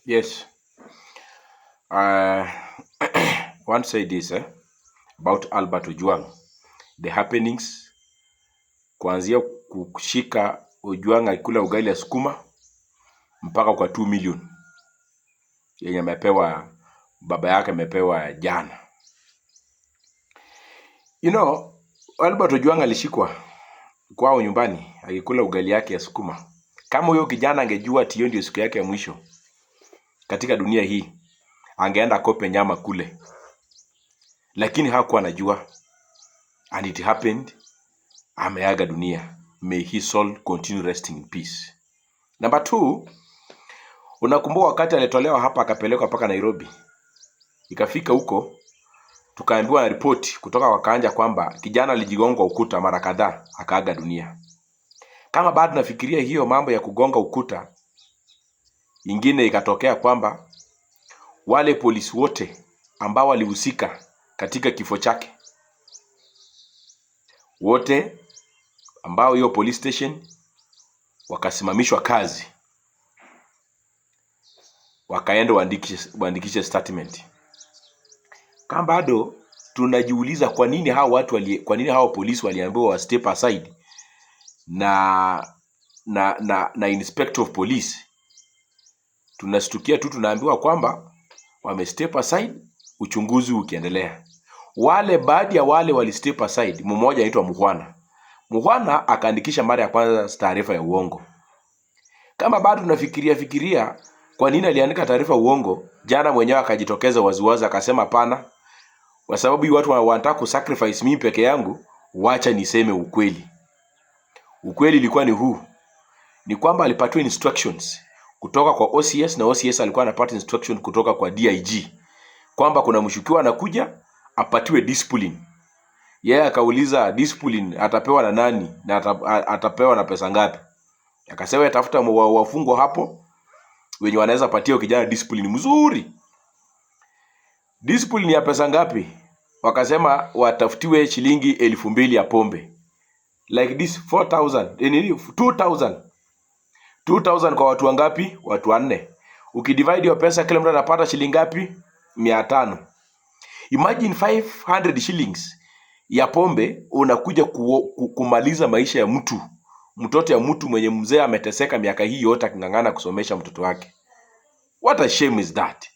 Yes. Uh, One say this about Albert Ojwang. The happenings kuanzia kushika Ojwang akula ugali ya sukuma mpaka kwa 2 million yenye amepewa baba yake amepewa jana. Albert Ojwang alishikwa kwao nyumbani akikula ugali yake ya sukuma. Kama huyo kijana angejua ati hiyo ndio siku yake ya mwisho katika dunia hii, angeenda kope nyama kule. Lakini hakuwa anajua, and it happened. Ameaga dunia. May his soul continue resting in peace. Number 2, unakumbuka wakati alitolewa hapa akapelekwa mpaka Nairobi. Ikafika huko tukaambiwa na report kutoka wakanja kwamba kijana alijigonga ukuta mara kadhaa akaaga dunia. Kama bado nafikiria hiyo mambo ya kugonga ukuta, ingine ikatokea kwamba wale polisi wote ambao walihusika katika kifo chake, wote ambao hiyo police station wakasimamishwa kazi, wakaenda waandikishe statement. Kama bado tunajiuliza kwa nini hao polisi waliambiwa wa step aside na inspector of police, tunastukia tu tunaambiwa kwamba wame step aside, uchunguzi ukiendelea. Baadhi ya wale wali step aside, mmoja anaitwa Muhwana akaandikisha mara ya kwanza taarifa ya uongo. Kama bado tunafikiria kwa nini aliandika taarifa uongo, jana mwenyewe akajitokeza waziwazi akasema hapana, kwa sababu watu wanataka kusacrifice mimi peke yangu, wacha niseme ukweli. Ukweli ilikuwa ni huu, ni kwamba alipatiwa instructions kutoka kwa OCS, na OCS alikuwa anapata instruction kutoka kwa DIG kwamba kuna mshukiwa anakuja apatiwe discipline. Yeye akauliza discipline atapewa na nani na atapewa na pesa ngapi? Akasema atafuta wafungwa hapo wenye wanaweza patia kijana discipline mzuri. Discipline ya pesa ngapi? Wakasema watafutiwe shilingi 2,000 ya pombe. Like this 4,000, 2,000 kwa watu wangapi? Watu 4. Ukidivide hiyo pesa kila mtu anapata shilingi ngapi? 500. Imagine 500 shillings ya pombe unakuja kumaliza maisha ya mtoto ya mtu mwenye mzee ameteseka miaka hii yote akingangana kusomesha mtoto wake. What a shame is that?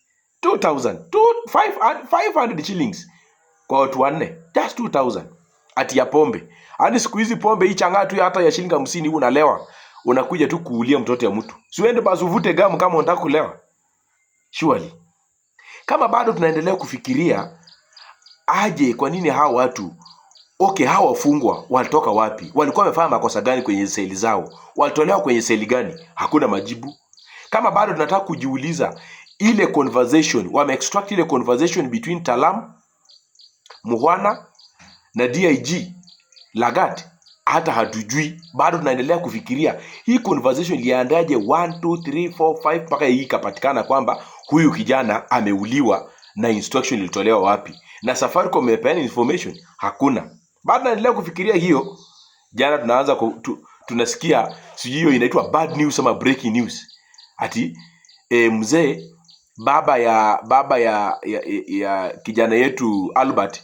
500 shillings kwa watu 4, just 2,000 ati ya pombe. Hadi siku hizi pombe hii changa tu hata ya shilingi 50 unalewa, unakuja tu kuulia mtoto ya mtu. Siende basi uvute gamu kama unataka kulewa. Surely. Kama bado tunaendelea kufikiria aje, kwa nini hao watu hao wafungwa walitoka wapi? Walikuwa wamefanya makosa gani kwenye seli zao? Walitolewa kwenye seli gani? Hakuna majibu. Kama bado tunataka kujiuliza ile conversation, extract ile conversation between Talam, Muhwana na DIG Lagat, hata hatujui. Bado tunaendelea kufikiria hii conversation iliandaje 1 2 3 4 5 mpaka hii ikapatikana kwamba huyu kijana ameuliwa, na instruction ilitolewa wapi? Na Safaricom imepeana information? Hakuna. Bado tunaendelea kufikiria hiyo. Jana tunaanza tunasikia sijui hiyo inaitwa bad news ama breaking news. Ati mzee baba ya kijana yetu Albert,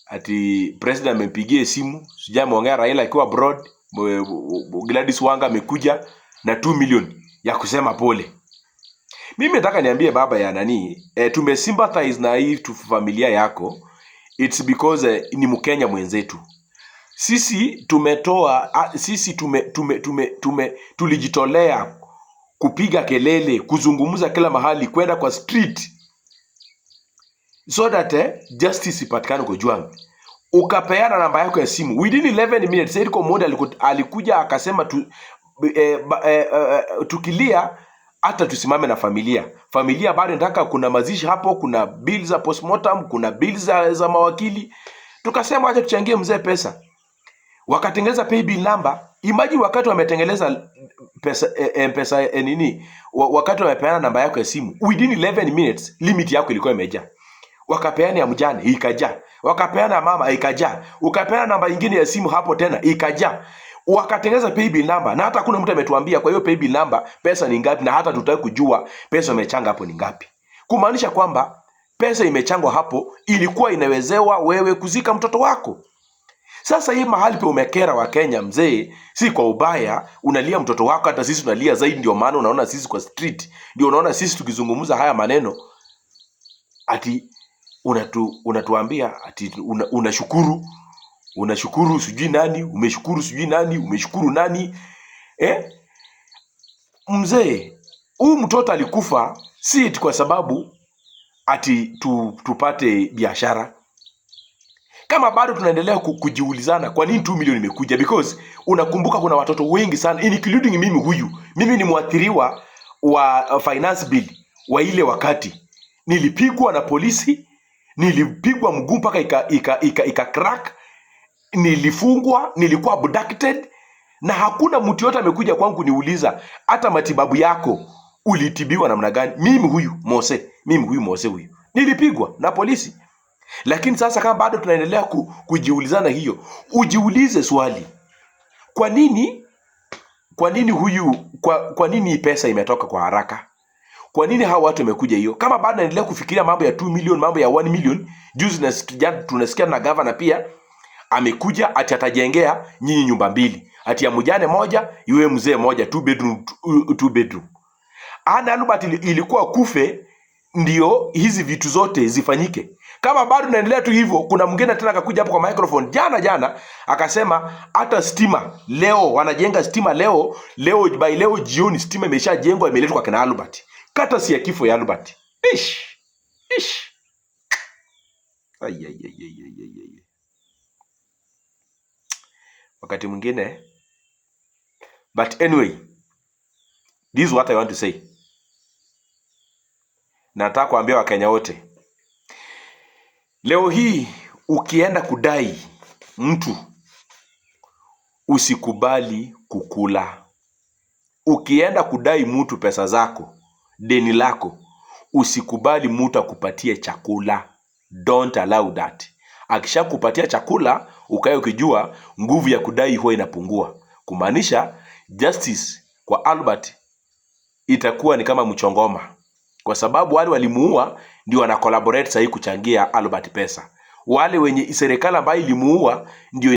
ati president amempigia simu, sijui ameongea Raila akiwa abroad, Gladys Wanga amekuja na 2 million ya kusema pole. Mimi nataka niambie baba ya nani, tumesympathize na hii familia yako. It's because ni Mkenya mwenzetu. Sisi tumetoa, sisi tulijitolea kupiga kelele, kuzungumza kila mahali, kwenda kwa street so that justice ipatikane kwa Ojwang. Ukapeana namba yako ya simu within 11 minutes. Saidiko Monde alikuja akasema tukilia hata tusimame na familia bado nataka, kuna mazishi hapo, kuna bills za postmortem, kuna bills za mawakili. Tukasema acha tuchangie mzee pesa. Wakatengeneza pay bill number. Imagine wakati wametengeneza pesa wakati wamepeana namba yako ya simu within 11 minutes limit yako ilikuwa imejaa. Wakapeana ya mjane ikajaa, wakapeana mama ikajaa, ukapeana namba nyingine ya simu hapo tena ikajaa. wakatengeza paybill number, na hata hakuna mtu ametuambia kwa hiyo paybill number pesa ni ngapi, na hata tutaki kujua pesa imechanga hapo ni ngapi. Kumaanisha kwamba pesa imechangwa hapo ilikuwa inawezewa wewe kuzika mtoto wako. Sasa hii mahali pe umekera wa Kenya mzee, si kwa ubaya, unalia mtoto wako, hata sisi tunalia zaidi. Ndio maana unaona sisi kwa street, ndio unaona sisi tukizungumza haya maneno ati unatuambia ati unashukuru sijui nani, umeshukuru sijui nani, umeshukuru nani. Mzee, huyu mtoto alikufa si kwa sababu ati tupate biashara. Kama bado tunaendelea kujiulizana kwa nini 2 milioni imekuja, because unakumbuka kuna watoto wengi sana including mimi huyu. Mimi ni mwathiriwa wa finance bill wa ile wakati. Nilipigwa na polisi, nilipigwa mguu mpaka ika crack, nilifungwa, nilikuwa abducted, na hakuna mtu yote amekuja kwangu niuliza hata matibabu yako ulitibiwa namna gani. Mimi huyu Mose huyu nilipigwa na polisi. Lakini sasa kama bado tunaendelea kujiulizana hiyo, ujiulize swali. Kwa nini pesa imetoka kwa haraka? Kwa nini hawa watu wamekuja hiyo? Kama bado naendelea kufikiria mambo ya 2 million, mambo ya 1 million, juzi tunasikia na governor pia amekuja ati atajengea nyinyi nyumba 2. Ati ya mjane moja, iwe mzee moja, 2 bedroom. Ana Albert ilikuwa kufe ndio hizi vitu zote zifanyike. Kama bado naendelea tu hivyo, kuna mwingine tena akakuja hapo kwa microphone jana akasema hata stima leo wanajenga stima leo jioni stima imeshajengwa imeletwa kwa kina Albert. Kata si ya kifo ya Albert. Ish. Wakati mwingine, but anyway, this is what I want to say. Nataka kuambia Wakenya wote, leo hii ukienda kudai mtu usikubali kukula. Ukienda kudai mtu pesa zako, deni lako, usikubali mtu akupatie chakula. Don't allow that. Akishakupatia chakula, ukae ukijua nguvu ya kudai huwa inapungua. Kumaanisha justice kwa Albert itakuwa ni kama mchongoma, kwa sababu wale walimuua ndio wana collaborate sasa kuchangia Albert pesa. Wale wenye serikali ambayo ilimuua ndio